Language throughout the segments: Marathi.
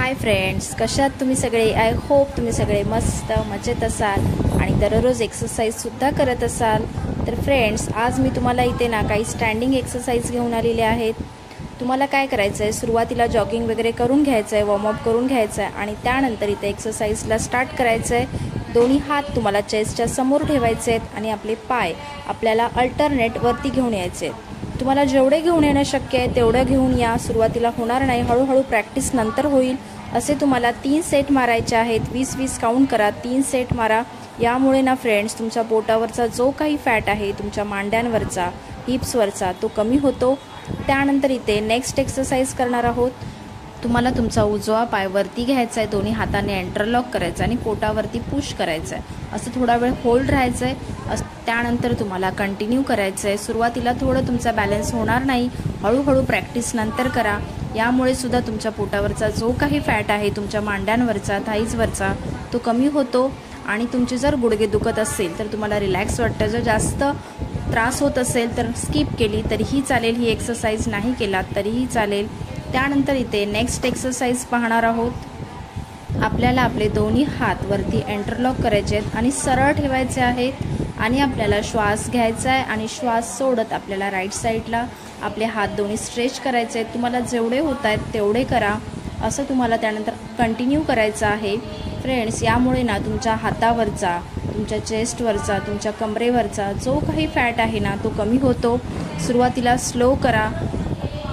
हाय फ्रेंड्स, कशात तुम्ही सगळे? आय होप तुम्ही सगळे मस्त मजेत असाल आणि दररोज एक्सरसाइजसुद्धा करत असाल. तर फ्रेंड्स, आज मी तुम्हाला इथे ना काही स्टँडिंग एक्सरसाइज घेऊन आलेले आहेत. तुम्हाला काय करायचं आहे, सुरुवातीला जॉगिंग वगैरे करून घ्यायचं आहे, वॉर्मअप करून घ्यायचं आहे आणि त्यानंतर इथे एक्सरसाइजला स्टार्ट करायचं आहे. दोन्ही हात तुम्हाला चेस्टच्या समोर ठेवायचे आहेत आणि आपले पाय आपल्याला अल्टरनेट वरती घेऊन यायचे आहेत. तुम्हाला जेवढे घेऊन येणं शक्य आहे तेवढं घेऊन या. सुरुवातीला होणार नाही, हळूहळू प्रॅक्टिस नंतर होईल. असे तुम्हाला 3 सेट मारायचे आहेत. 20-20 काउंट करा, 3 सेट मारा. यामुळे ना फ्रेंड्स, तुमच्या पोटावरचा जो काही फॅट आहे, तुमच्या मांड्यांवरचा, हिप्सवरचा, तो कमी होतो. त्यानंतर इथे नेक्स्ट एक्सरसाइज करणार आहोत. तुम्हाला तुमचा उजवा पाय वरती घ्यायचा आहे, दोन्ही हाताने इंटरलॉक करायचं आणि पोटावरती पुश करायचं आहे. असं थोडा वेळ होल्ड राहायचं आहे. त्यानंतर तुम्हाला कंटिन्यू करायचं आहे. सुरुवातीला थोडं तुमचा बॅलन्स होणार नाही, हळूहळू प्रॅक्टिस नंतर करा. यामुळे सुद्धा तुमच्या पोटावरचा जो काही फॅट आहे, तुमच्या मांड्यांवरचा, थाईजवरचा, तो कमी होतो. आणि तुमचे जर गुडघे दुखत असेल तर तुम्हाला रिलॅक्स वाटतं. जर जास्त त्रास होत असेल तर स्किप केली तरीही चालेल, ही एक्सरसाइज नाही केलात तरीही चालेल. त्यानंतर इथे नेक्स्ट एक्सरसाइज पाहणार आहोत. आपल्याला आपले दोन्ही हात वरती इंटरलॉक करायचे आहेत आणि सरळ ठेवायचे आहेत आणि आपल्याला श्वास घ्यायचा आहे आणि श्वास सोडत आपल्याला राईट साईडला आपले हात दोन्ही स्ट्रेच करायचे आहेत. तुम्हाला जेवढे होत आहेत तेवढे करा. असं तुम्हाला त्यानंतर कंटिन्यू करायचं आहे. फ्रेंड्स, यामुळे ना तुमच्या हातावरचा, तुमच्या चेस्टवरचा, तुमच्या कमरेवरचा जो काही फॅट आहे ना, तो कमी होतो. सुरुवातीला स्लो करा.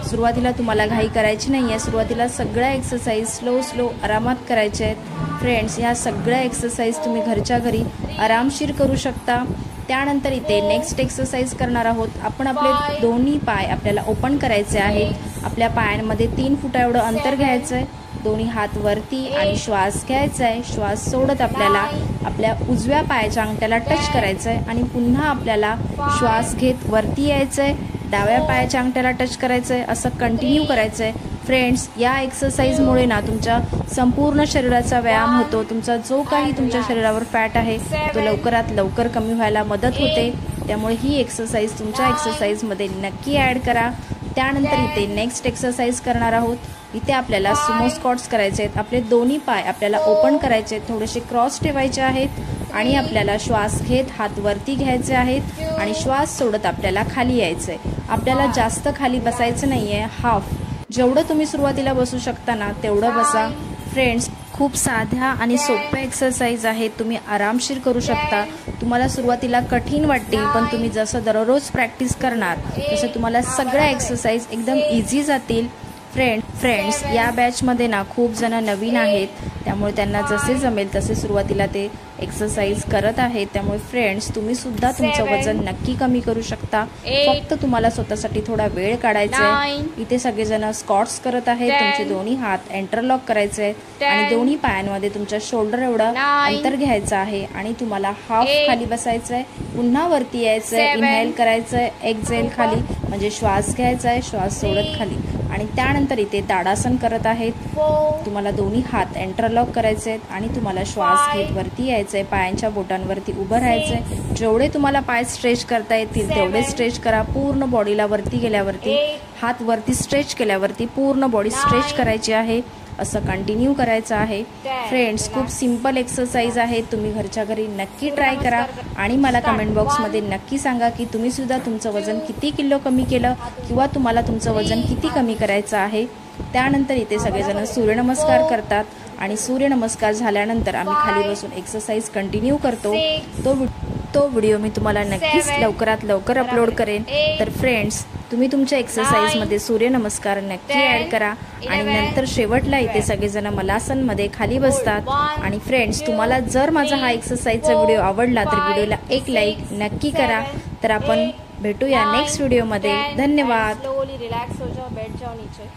सुरुवातीला तुम्हाला घाई करायची नाही आहे. सुरुवातीला सगळ्या एक्सरसाइज स्लो आरामात करायचे आहेत. फ्रेंड्स, ह्या सगळ्या एक्सरसाइज तुम्ही घरच्या घरी आरामशीर करू शकता. त्यानंतर इथे नेक्स्ट एक्सरसाइज करणार आहोत. आपण आपले दोन्ही पाय आपल्याला ओपन करायचे आहेत. आपल्या पायांमध्ये 3 फुटा एवढं अंतर घ्यायचं आहे. दोन्ही हात वरती आणि श्वास घ्यायचा आहे. श्वास सोडत आपल्याला आपल्या उजव्या पायाच्या अंगठ्याला टच करायचं आहे आणि पुन्हा आपल्याला श्वास घेत वरती यायचं आहे. डाव्या पायाच्या अंगठ्याला टच करायचं आहे. असं कंटिन्यू करायचं आहे. फ्रेंड्स, या एक्सरसाइजमुळे ना तुमच्या संपूर्ण शरीराचा व्यायाम होतो. तुमचा जो काही तुमच्या शरीरावर फॅट आहे तो लवकरात लवकर कमी व्हायला मदत होते. त्यामुळे ही एक्सरसाइज तुमच्या एक्सरसाइजमध्ये नक्की ॲड करा. त्यानंतर इथे नेक्स्ट एक्सरसाइज करणार आहोत. इथे आपल्याला सुमो स्क्वॉट्स करायचे आहेत. आपले दोन्ही पाय आपल्याला ओपन करायचे आहेत, थोडेसे क्रॉस ठेवायचे आहेत आणि आपल्याला श्वास घेत हात वरती घ्यायचे आहेत आणि श्वास सोडत आपल्याला खाली यायचं आहे. आपल्याला जास्त खाली बसायचं नाही आहे. हाफ जेवढं तुम्ही सुरुवातीला बसू शकता ना तेवढं बसा. फ्रेंड्स, खूप साध्या आणि सोप्या एक्सरसाइज आहेत. तुम्ही आरामशीर करू शकता. तुम्हाला सुरुवातीला कठीण वाटतील, पण तुम्ही जसं दररोज प्रॅक्टिस करणार तसं तुम्हाला सगळ्या एक्सरसाइज एकदम इझी जातील. फ्रेंड्स, या बॅचमध्ये ना खूप जण नवीन आहेत, त्यामुळे त्यांना जसे जमेल तसे सुरुवातीला ते एक्सरसाइज करत आहेत. त्यामुळे फ्रेंड्स, तुम्ही सुद्धा तुमचं वजन नक्की कमी करू शकता. फक्त तुम्हाला स्वतःसाठी थोडा वेळ काढायचा आहे. इथे सगळेजण स्क्वॉट्स करत आहेत. तुमचे दोन्ही हात इंटरलॉक करायचे आहेत आणि दोन्ही पायांमध्ये तुमच्या शोल्डर एवढं अंतर घ्यायचं आहे आणि तुम्हाला हाफ खाली बसायचं आहे. पुन्हा वरती यायचं आहे. इनहेल करायचं आहे, एक्झेल खाली, म्हणजे श्वास घ्यायचा आहे, श्वास सोडत खाली. आणि त्यानंतर इथे ताडासन करत आहेत. तुम्हाला दोन्ही हात इंटरलॉक करायचे आहेत आणि तुम्हाला श्वास घेत वरती यायचं आहे. पायांच्या बोटांवरती उभं राहायचं आहे. जेवढे तुम्हाला पाय स्ट्रेच करता येतील तेवढे स्ट्रेच करा. पूर्ण बॉडीला वरती गेल्यावरती, हात वरती स्ट्रेच केल्यावरती पूर्ण बॉडी स्ट्रेच करायची आहे. असं कंटिन्यू करायचं आहे. फ्रेंड्स, खूप सिंपल एक्सरसाइज आहे. तुम्ही घरच्या घरी नक्की ट्राय करा आणि मला कमेंट बॉक्समध्ये नक्की सांगा की तुम्ही सुद्धा तुमचं वजन किती किलो कमी केलं किंवा तुम्हाला तुमचं वजन किती कमी करायचं आहे. त्यानंतर इथे सगळेजण सूर्यनमस्कार करतात आणि सूर्यनमस्कार झाल्यानंतर आम्ही खाली बसून एक्सरसाइज कंटिन्यू करतो. तो व्हिडिओ मी तुम्हाला नक्कीच लवकरात लवकर अपलोड करेन. तर फ्रेंड्स, तुम्ही तुमच्या एक्सरसाइजमध्ये सूर्यनमस्कार नक्की ॲड करा. आणि नंतर शेवटला इथे सगळेजण मलासनमध्ये खाली बसतात. आणि फ्रेंड्स, तुम्हाला जर माझा हा एक्सरसाइजचा व्हिडिओ आवडला तर व्हिडिओला एक लाईक नक्की करा. तर आपण भेटूया नेक्स्ट व्हिडिओमध्ये. धन्यवाद. स्लोली रिलॅक्स हो जाओ, बैठ जाओ नीचे.